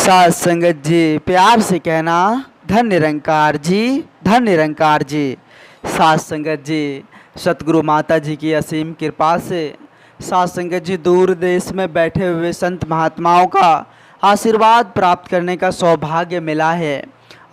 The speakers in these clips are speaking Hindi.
साथ संगत जी प्यार से कहना धन निरंकार जी, धन निरंकार जी। साथ संगत जी सतगुरु माता जी की असीम कृपा से साथ संगत जी दूर देश में बैठे हुए संत महात्माओं का आशीर्वाद प्राप्त करने का सौभाग्य मिला है।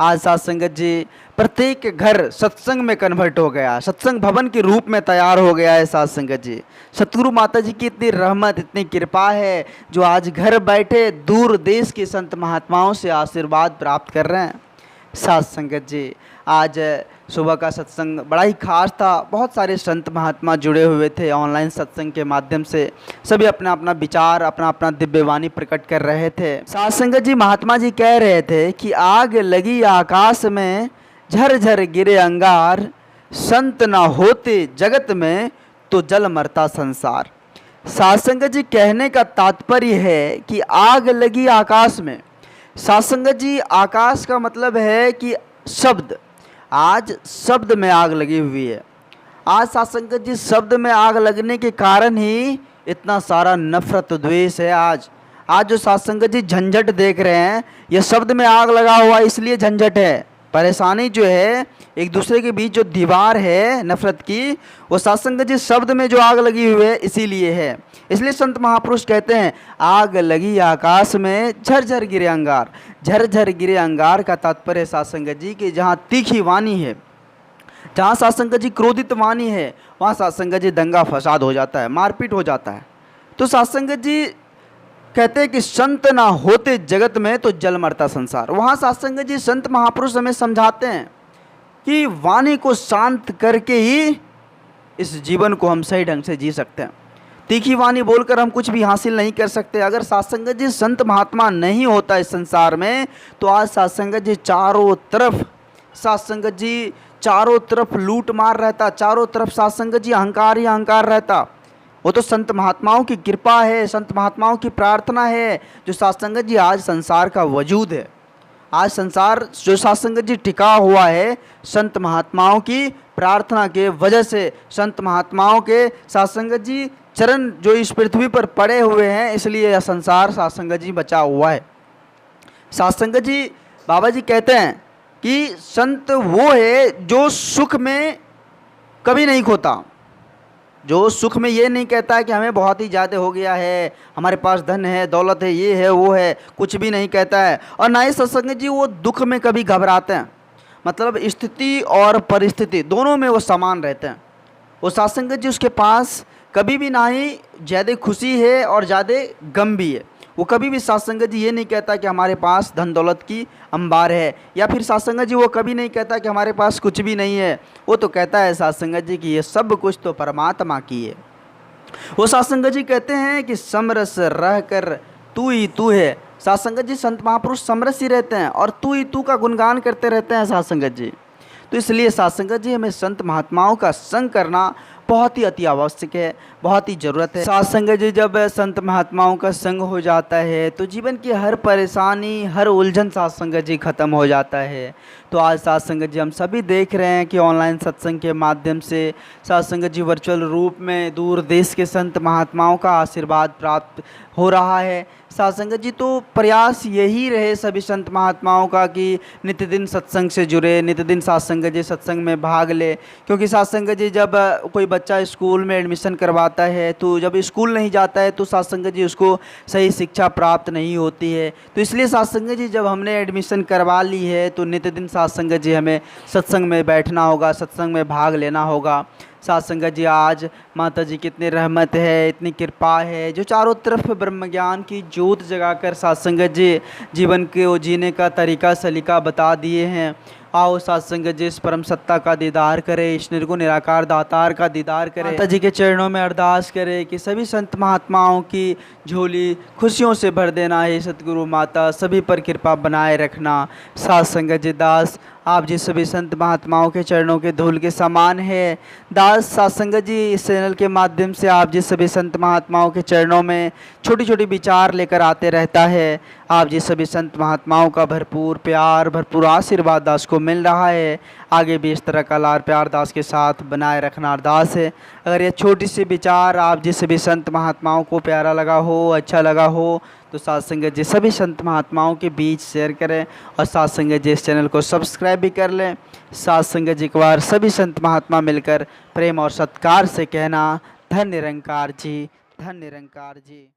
आज साथ संगत जी प्रत्येक घर सत्संग में कन्वर्ट हो गया, सत्संग भवन के रूप में तैयार हो गया है। साथ संगत जी सतगुरु माता जी की इतनी रहमत, इतनी कृपा है जो आज घर बैठे दूर देश के संत महात्माओं से आशीर्वाद प्राप्त कर रहे हैं। साथ संगत जी आज सुबह का सत्संग बड़ा ही खास था। बहुत सारे संत महात्मा जुड़े हुए थे ऑनलाइन सत्संग के माध्यम से। सभी अपना अपना विचार, अपना अपना दिव्यवाणी प्रकट कर रहे थे। साथ संगत जी महात्मा जी कह रहे थे कि आग लगी आकाश में, झरझर गिरे अंगार, संत न होते जगत में तो जल मरता संसार। साथ संगत जी कहने का तात्पर्य है कि आग लगी आकाश में। साथ संगत जी आकाश का मतलब है कि शब्द, आज शब्द में आग लगी हुई है। आज साथ संगत जी शब्द में आग लगने के कारण ही इतना सारा नफरत द्वेष है। आज जो साथ संगत जी झंझट देख रहे हैं, यह शब्द में आग लगा हुआ इसलिए झंझट है। परेशानी जो है, एक दूसरे के बीच जो दीवार है नफरत की, वो साथ संगत जी शब्द में जो आग लगी हुई है इसीलिए है। इसलिए संत महापुरुष कहते हैं आग लगी आकाश में, झरझर गिरे अंगार। झरझर गिरे अंगार का तात्पर्य साथ संगत जी कि जहाँ तीखी वाणी है, जहाँ साथ संगत जी क्रोधित वाणी है, वहाँ साथ संगत जी दंगा फसाद हो जाता है, मारपीट हो जाता है। तो साथ संगत जी कहते हैं कि संत ना होते जगत में तो जल मरता संसार। वहाँ साथ संगत जी संत महापुरुष हमें समझाते हैं कि वाणी को शांत करके ही इस जीवन को हम सही ढंग से जी सकते हैं। तीखी वाणी बोलकर हम कुछ भी हासिल नहीं कर सकते। अगर साथ संगत जी संत महात्मा नहीं होता इस संसार में तो आज साथ संगत जी चारों तरफ लूट मार रहता, चारों तरफ साथ संगत जी अहंकार ही अहंकार रहता। वो तो संत महात्माओं की कृपा है, संत महात्माओं की प्रार्थना है जो साथ संगत जी आज संसार का वजूद है। आज संसार जो साथ संगत जी टिका हुआ है संत महात्माओं की प्रार्थना के वजह से, संत महात्माओं के साथ संगत जी चरण जो इस पृथ्वी पर पड़े हुए हैं, इसलिए यह संसार साथ संगत जी बचा हुआ है। साथ संगत जी बाबा जी कहते हैं कि संत वो है जो सुख में कभी नहीं खोता, जो सुख में ये नहीं कहता है कि हमें बहुत ही ज़्यादा हो गया है, हमारे पास धन है, दौलत है, ये है, वो है, कुछ भी नहीं कहता है। और ना ही सत्संग जी वो दुख में कभी घबराते हैं, मतलब स्थिति और परिस्थिति दोनों में वो समान रहते हैं। वो सत्संग जी उसके पास कभी भी ना ही ज़्यादा खुशी है और ज़्यादा गम भी है। वो कभी भी सत्संग जी ये नहीं कहता कि हमारे पास धन दौलत की अंबार है, या फिर सत्संग जी वो कभी नहीं कहता कि हमारे पास कुछ भी नहीं है। वो तो कहता है सत्संग जी कि ये सब कुछ तो परमात्मा की है। वो सत्संग जी कहते हैं कि समरस रह कर तू ही तू है। सत्संग जी संत महापुरुष समरस ही रहते हैं और तू ही तू का गुणगान करते रहते हैं सत्संग जी। तो इसलिए सत्संग जी हमें संत महात्माओं का संग करना बहुत ही अति आवश्यक है, बहुत ही ज़रूरत है। सत्संग जी जब संत महात्माओं का संग हो जाता है तो जीवन की हर परेशानी, हर उलझन सत्संग जी ख़त्म हो जाता है। तो आज सत्संग जी हम सभी देख रहे हैं कि ऑनलाइन सत्संग के माध्यम से सत्संग जी वर्चुअल रूप में दूर देश के संत महात्माओं का आशीर्वाद प्राप्त हो रहा है। सत्संग जी तो प्रयास यही रहे सभी संत महात्माओं का कि नित्य दिन सत्संग से जुड़े, नित्य दिन सत्संग जी सत्संग में भाग ले। क्योंकि सत्संग जी जब कोई बच्चा स्कूल में एडमिशन करवाता है तो जब स्कूल नहीं जाता है तो सत्संग जी उसको सही शिक्षा प्राप्त नहीं होती है। तो इसलिए सत्संग जी जब हमने एडमिशन करवा ली है तो नित्य दिन सत्संग जी हमें सत्संग में बैठना होगा, सत्संग में भाग लेना होगा। सत्संग जी आज माता जी की इतनी रहमत है, इतनी कृपा है जो चारों तरफ ब्रह्म ज्ञान की ज्योत जगाकर सत्संग जी जीवन को जीने का तरीका सलीका बता दिए हैं। आओ सत्संग जी इस परम सत्ता का दीदार करे, इस निर्गुण निराकार दातार का दीदार करे। माता जी के चरणों में अरदास करे कि सभी संत महात्माओं की झोली खुशियों से भर देना है। सतगुरु माता सभी पर कृपा बनाए रखना। सत्संग जी दास आप जी सभी संत महात्माओं के चरणों के धूल के समान है। दास सत्संग जी इस चैनल के माध्यम से आप जी सभी संत महात्माओं के चरणों में छोटी छोटी विचार लेकर आते रहता है। आप जी सभी संत महात्माओं का भरपूर प्यार, भरपूर आशीर्वाद दास को को मिल रहा है। आगे भी इस तरह का लार प्यार दास के साथ बनाए रखना अरदास है। अगर ये छोटी सी विचार आप जिस भी संत महात्माओं को प्यारा लगा हो, अच्छा लगा हो, तो साथ संगत जी सभी संत महात्माओं के बीच शेयर करें और साथ संगत जी इस चैनल को सब्सक्राइब भी कर लें। साथ संगत जी एक बार सभी संत महात्मा मिलकर प्रेम और सत्कार से कहना, धन निरंकार जी, धन निरंकार जी।